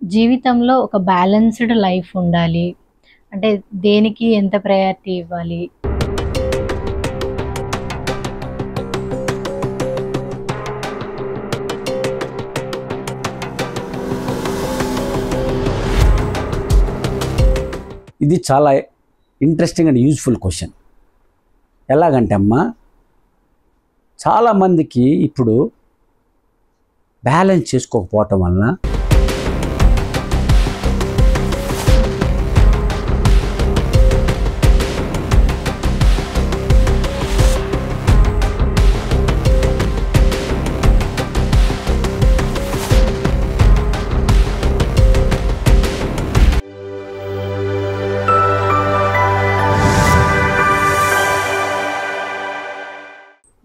జీవితంలో ఒక balanced life ఉండాలి. అంటే దేనికి ఎంత ప్రయారిటీ ఇవ్వాలి? ఇది చాలా ఇంట్రెస్టింగ్ అండ్ యూజ్ఫుల్ క్వశ్చన్. ఎలాగంటే అమ్మా, చాలామందికి ఇప్పుడు బ్యాలెన్స్ చేసుకోకపోవటం వలన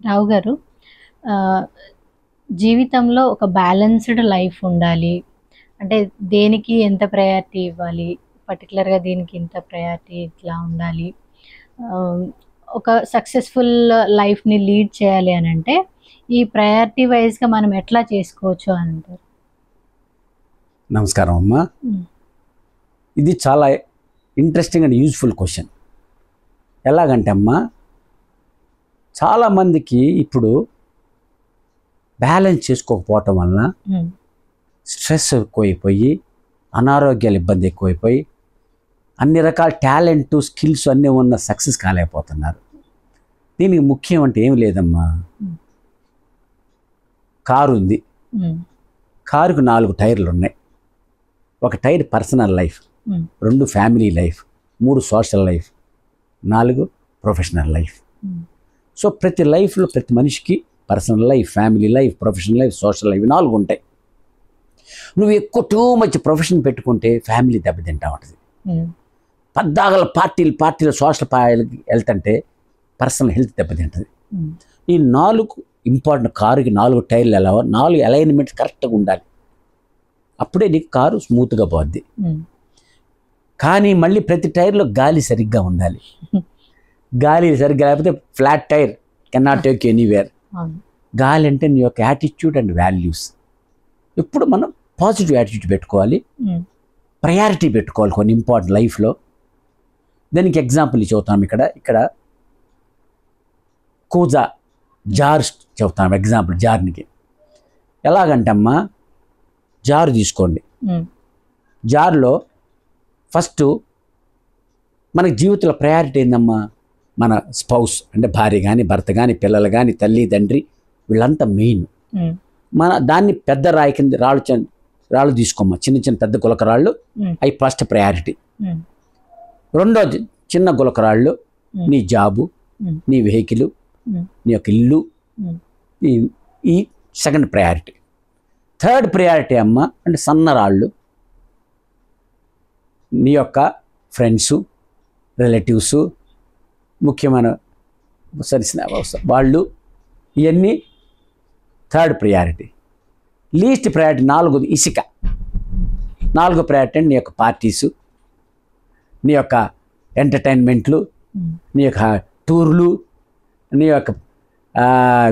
రావు గారు, జీవితంలో ఒక బ్యాలెన్స్‌డ్ లైఫ్ ఉండాలి. అంటే దేనికి ఎంత ప్రయారిటీ ఇవ్వాలి? పర్టిక్యులర్‌గా దీనికి ఇంత ప్రయారిటీ ఇట్లా ఉండాలి. ఆహ్, ఒక సక్సెస్‌ఫుల్ లైఫ్‌ని లీడ్ చేయాలి అనంటే ఈ ప్రయారిటీ వైస్‌గా మనం ఎట్లా చేసుకోవచ్చు అంటారు? నమస్కారం అమ్మా. ఇది చాలా ఇంట్రెస్టింగ్ అండ్ యూజ్ఫుల్ క్వశ్చన్. ఎలాగంటే అమ్మా, చాలామందికి ఇప్పుడు బ్యాలెన్స్ చేసుకోకపోవటం వలన స్ట్రెస్ ఎక్కువైపోయి, అనారోగ్యాల ఇబ్బంది ఎక్కువైపోయి, అన్ని రకాల టాలెంట్ స్కిల్స్ అన్నీ ఉన్న సక్సెస్ కాలేకపోతున్నారు. దీనికి ముఖ్యం అంటే ఏమి లేదమ్మా. కారు ఉంది, కారుకు 4 టైర్లు ఉన్నాయి. ఒక tyre personal life, 2 family life, 3 social life, 4 professional life. So ప్రతి లైఫ్లో ప్రతి మనిషికి personal life, family life, professional life, social life 4 ఉంటాయి. నువ్వు ఎక్కువ టూ మచ్ ప్రొఫెషన్ పెట్టుకుంటే ఫ్యామిలీ దెబ్బతింటా ఉంటుంది. పద్దాగల పార్టీలు సోషల్ వెళ్తుంటే పర్సనల్ హెల్త్ దెబ్బతింటుంది. ఈ 4 ఇంపార్టెంట్, కారుకి 4 టైర్లు ఎలా 4 అలైన్మెంట్స్ కరెక్ట్గా ఉండాలి. అప్పుడే నీకు కారు స్మూత్గా పోద్ది. కానీ మళ్ళీ ప్రతి టైర్లో గాలి సరిగ్గా ఉండాలి. గాలి సరిగ్గా లేకపోతే flat tyre cannot take anywhere. గాలి అంటే నీ యొక్క యాటిట్యూడ్ అండ్ వాల్యూస్. ఎప్పుడు మనం పాజిటివ్ యాటిట్యూడ్ పెట్టుకోవాలి, ప్రయారిటీ పెట్టుకోవాలి కొన్ని ఇంపార్టెంట్ లైఫ్లో. దానికి ఎగ్జాంపుల్ చెబుతాం. ఇక్కడ కూజా జార్ చెబుతాం ఎగ్జాంపుల్. జార్నికి ఎలాగంటే అమ్మా, జారు తీసుకోండి. జార్లో ఫస్ట్ మనకి జీవితంలో ప్రయారిటీ ఏందమ్మా? మన స్పౌస్ అంటే భార్య కానీ, భర్త కానీ, పిల్లలు కానీ, తల్లి తండ్రి, వీళ్ళంతా మెయిన్. మన దాన్ని పెద్ద రాయి కింద రాళ్ళు తీసుకోమ్మా, చిన్న పెద్ద గులకరాళ్ళు, అవి ఫస్ట్ ప్రయారిటీ. రెండోది చిన్న గులకరాళ్ళు, నీ జాబు, నీ వెహికల్, నీ యొక్క ఇల్లు, ఈ సెకండ్ ప్రయారిటీ. థర్డ్ ప్రయారిటీ అమ్మ అంటే సన్నరాళ్ళు, నీ యొక్క ఫ్రెండ్సు, రిలేటివ్సు, ముఖ్యమైన వాళ్ళు, ఇవన్నీ థర్డ్ ప్రయారిటీ. లీస్ట్ ప్రయారిటీ 4 ఇసుక. 4 ప్రయారిటీ అంటే నీ యొక్క పార్టీసు, నీ యొక్క ఎంటర్టైన్మెంట్లు, నీ యొక్క టూర్లు, నీ యొక్క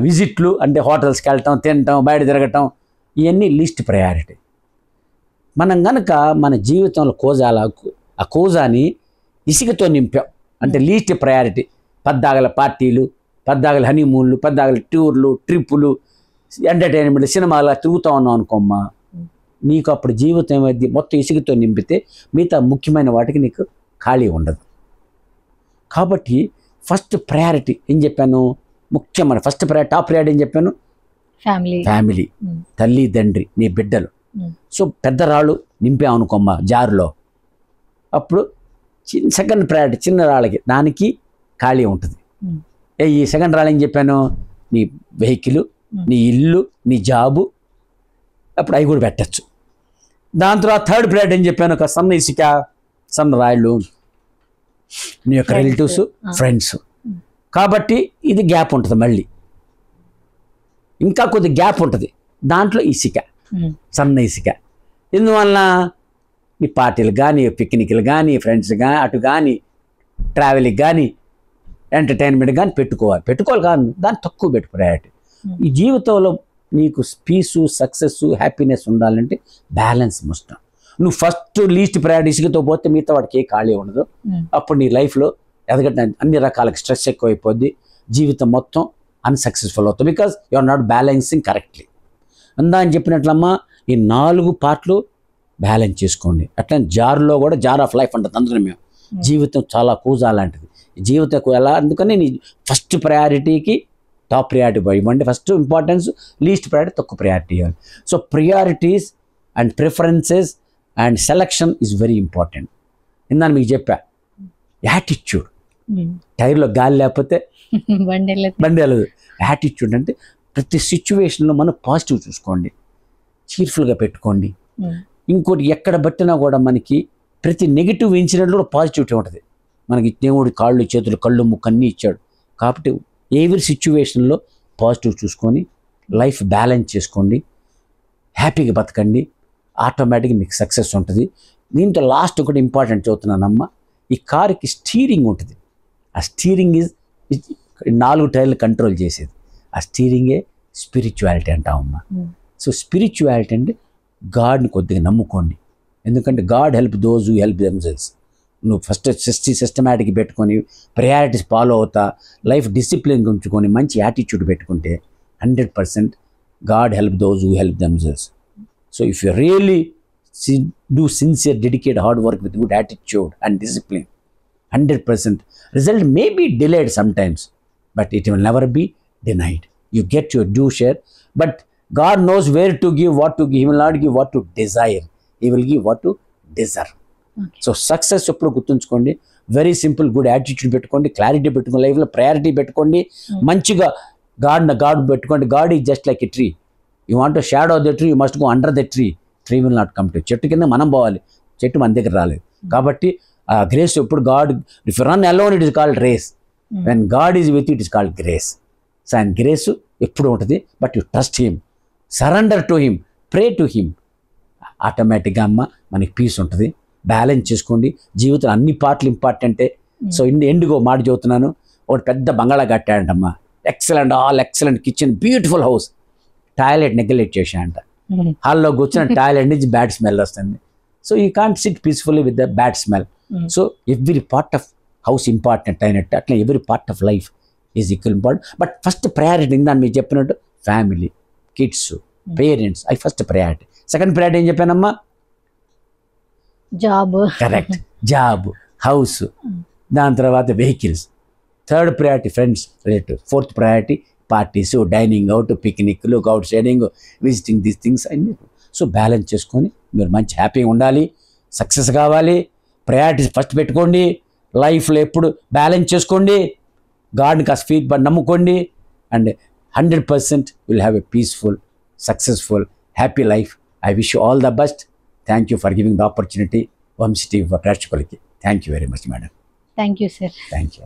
విజిట్లు అంటే హోటల్స్కి వెళ్ళటం, తినటం, బయట తిరగటం, ఇవన్నీ లీస్ట్ ప్రయారిటీ. మనం కనుక మన జీవితంలో ఆ కోజాని ఇసుకతో నింపాం అంటే లీస్ట్ ప్రయారిటీ. పద్దాగల పార్టీలు, పద్దాగల హనీమూన్లు, పద్దాగల టూర్లు, ట్రిప్పులు, ఎంటర్టైన్మెంట్, సినిమాలు తిరుగుతూ ఉన్నాం అనుకోమ్మా, నీకు అప్పుడు జీవితం ఏమైంది? మొత్తం ఇసుకతో నింపితే మిగతా ముఖ్యమైన వాటికి నీకు ఖాళీ ఉండదు. కాబట్టి ఫస్ట్ ప్రయారిటీ ఏం చెప్పాను? ముఖ్యమైన ఫస్ట్ ప్రయారిటీ, టాప్ ప్రయారిటీ ఏం చెప్పాను? ఫ్యామిలీ, తల్లి తండ్రి, నీ బిడ్డలు. సో పెద్ద రాళ్ళు నింపామనుకోమ్మా జారులో, అప్పుడు సెకండ్ ప్రయారిటీ చిన్న రాళ్ళకి, దానికి ఖాళీ ఉంటుంది. ఈ సెకండ్ రాళ్ళు ఏం చెప్పాను? నీ వెహికల్, నీ ఇల్లు, నీ జాబు, అప్పుడు అవి కూడా పెట్టచ్చు. దాని తర్వాత థర్డ్ ప్రయారిటీ ఏం చెప్పాను? ఒక సన్న ఇసుక, సన్న రాళ్ళు, నీ యొక్క రిలేటివ్స్, ఫ్రెండ్స్. కాబట్టి ఇది గ్యాప్ ఉంటుంది. మళ్ళీ ఇంకా కొద్ది గ్యాప్ ఉంటుంది, దాంట్లో ఇసుక, సన్న ఇసుక. ఎందువల్ల? నీ పార్టీలు కానీ, పిక్నిక్లు కానీ, ఫ్రెండ్స్ కానీ, అటు కానీ, ట్రావెలింగ్ కానీ, ఎంటర్టైన్మెంట్ కానీ పెట్టుకోవాలి కానీ దాన్ని తక్కువ పెట్టు ప్రయారిటీ. ఈ జీవితంలో నీకు పీసు, సక్సెస్, హ్యాపీనెస్ ఉండాలంటే బ్యాలెన్స్ ముష్టం. నువ్వు ఫస్ట్ లీస్ట్ ప్రయారిటీ ఇసుకతో పోతే మిగతా వాడికి ఏ ఖాళీ ఉండదు. అప్పుడు నీ లైఫ్లో ఎదగడానికి అన్ని రకాల స్ట్రెస్ ఎక్కువైపోద్ది, జీవితం మొత్తం అన్సక్సెస్ఫుల్ అవుతుంది. Because you are not balancing correctly. అందా అని చెప్పినట్లమ్మా ఈ 4 పార్ట్లు బ్యాలెన్స్ చేసుకోండి. అట్లా జార్లో కూడా జార్ ఆఫ్ లైఫ్ అంటుంది అందులో మేము. జీవితం చాలా కూజా లాంటిది. జీవితం ఎలా, అందుకని నీ ఫస్ట్ ప్రయారిటీకి టాప్ ప్రయారిటీ ఇవ్వండి. ఫస్ట్ ఇంపార్టెన్స్, లీస్ట్ ప్రయారిటీ తక్కువ ప్రయారిటీ ఇవ్వాలి. So priorities and preferences and selection is very important. ఇందాక మీకు చెప్పా యాటిట్యూడ్. టైర్లో గాలి లేకపోతే బండి వెళ్ళదు. యాటిట్యూడ్ అంటే ప్రతి సిచ్యువేషన్లో మనం పాజిటివ్ చూసుకోండి, చీర్ఫుల్గా పెట్టుకోండి. ఇంకోటి ఎక్కడ పట్టినా కూడా మనకి ప్రతి నెగిటివ్ ఇన్సిడెంట్లో కూడా పాజిటివిటీ ఉంటుంది. మనకి దేవుడు కాళ్ళు చేతులు కళ్ళు ముక్కు అన్నీ ఇచ్చాడు కాబట్టి ఎవరి సిచ్యువేషన్లో పాజిటివ్ చూసుకొని లైఫ్ బ్యాలెన్స్ చేసుకోండి, హ్యాపీగా బతకండి. ఆటోమేటిక్గా మీకు సక్సెస్ ఉంటుంది. దీంతో లాస్ట్ ఒకటి ఇంపార్టెంట్ చదువుతున్నానమ్మ, ఈ కారుకి స్టీరింగ్ ఉంటుంది. ఆ స్టీరింగ్ ఈజ్ 4 టైర్లు కంట్రోల్ చేసేది. ఆ స్టీరింగే స్పిరిచువాలిటీ అంటామమ్మా. సో స్పిరిచువాలిటీ అంటే గాడ్ని కొద్దిగా నమ్ముకోండి. ఎందుకంటే God help those who help themselves. నువ్వు ఫస్ట్ సిస్టమేటిక్ పెట్టుకొని ప్రయారిటీస్ ఫాలో అవుతా లైఫ్ డిసిప్లిన్ ఉంచుకొని మంచి యాటిట్యూడ్ పెట్టుకుంటే 100% God help those who help themselves. So if you really do sincere dedicate hard work with good attitude and discipline, 100% result may be delayed sometimes, but it will never be denied. You get your due share, but God knows where to give, what to give. He will not give what to desire. He will give what to deserve. Okay. So success ఎప్పుడు గుర్తుంచుకోండి. Very simple, good attitude పెట్టుకోండి, clarity పెట్టుకోండి, లైఫ్లో priority పెట్టుకోండి, మంచిగా God పెట్టుకోండి. God is just like a tree. You want to shadow the tree, you must go under the tree. Tree will not come to. చెట్టు కింద మనం పోవాలి, చెట్టు మన దగ్గర రాలేదు. కాబట్టి ఆ గ్రేస్ ఎప్పుడు God, if run alone it is called race, when God is with it is called grace. So ఆయన గ్రేస్ ఎప్పుడు ఉంటుంది. But you trust him, surrender to him, pray to him. ఆటోమేటిక్గా అమ్మ మనకి పీస్ ఉంటుంది. బ్యాలెన్స్ చేసుకోండి. జీవితం అన్ని పార్ట్లు ఇంపార్టెంటే. సో ఎండుగో మాట చెబుతున్నాను. ఒకటి పెద్ద బంగాళా కట్టాడంటమ్మా, excellent, all excellent kitchen, beautiful house. Toilet neglect చేశాడంట. హాల్లో కూర్చొని టాయిలెట్ నుంచి బ్యాడ్ స్మెల్ వస్తుంది. So you can't sit peacefully with the bad smell. So every part of house important అయినట్టు అట్లా every part of life is equal important. But first priority దాన్ని మీరు చెప్పినట్టు ఫ్యామిలీ, కిడ్స్, పేరెంట్స్ అవి first priority. Second priority ఏం చెప్పానమ్మా? Job. Correct, job, house, దాని తర్వాత vehicles. Third priority friends, relative. Fourth priority parties, dining out, పిక్నిక్లు, out siding, visiting these things అన్ని. సో బ్యాలెన్స్ చేసుకొని మీరు మంచి హ్యాపీగా ఉండాలి, సక్సెస్ కావాలి. ప్రయారిటీస్ ఫస్ట్ పెట్టుకోండి. లైఫ్లో ఎప్పుడు బ్యాలెన్స్ చేసుకోండి. గాడ్ని కాస్త ఫీడ్బ్యాక్ నమ్ముకోండి. And 100% will have a peaceful, successful, happy life. I wish you all the best. Thank you for giving the opportunity Vamshi TV ప్రేక్షకులకి. Thank you very much madam. Thank you sir. Thank you.